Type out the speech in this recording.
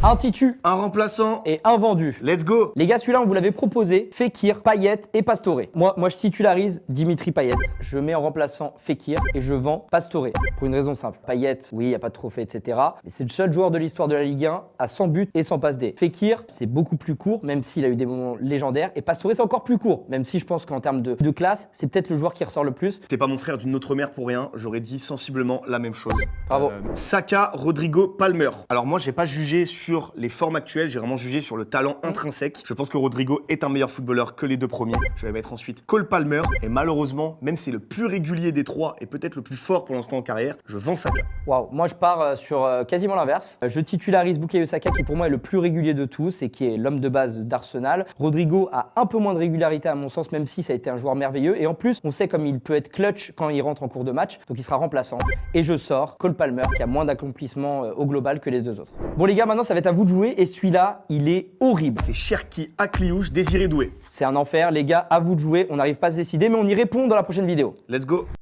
Un titu Un remplaçant. et un vendu. Let's go. Les gars, celui-là, on vous l'avait proposé. Fekir, Payet et Pastore. Moi, je titularise Dimitri Payet. Je mets en remplaçant Fekir et je vends Pastore. Pour une raison simple. Payet, oui, il n'y a pas de trophée, etc. Mais c'est le seul joueur de l'histoire de la Ligue 1 à 100 buts et 100 passes D. Fekir, c'est beaucoup plus court, même s'il a eu des moments légendaires. Et Pastore, c'est encore plus court, même si je pense qu'en termes de classe, c'est peut-être le joueur qui ressort le plus. T'es pas mon frère d'une autre mère pour rien. J'aurais dit sensiblement la même chose. Bravo. Saka, Rodrigo, Palmer. Alors moi, j'ai pas jugé sur les formes actuelles, j'ai vraiment jugé sur le talent intrinsèque. Je pense que Rodrigo est un meilleur footballeur que les deux premiers. Je vais mettre ensuite Cole Palmer. Et malheureusement, même si c'est le plus régulier des trois et peut-être le plus fort pour l'instant en carrière, je vends Saka. Waouh, moi je pars sur quasiment l'inverse. Je titularise Bukayo Saka qui pour moi est le plus régulier de tous et qui est l'homme de base d'Arsenal. Rodrigo a un peu moins de régularité à mon sens, même si ça a été un joueur merveilleux. Et en plus, on sait comme il peut être clutch quand il rentre en cours de match, donc il sera remplaçant. Et je sors Cole Palmer qui a moins d'accomplissement au global que les deux autres. Bon les gars, maintenant ça va être à vous de jouer et celui-là, il est horrible. C'est Cherki Akliouche, Désiré Doué. C'est un enfer, les gars, à vous de jouer. On n'arrive pas à se décider, mais on y répond dans la prochaine vidéo. Let's go.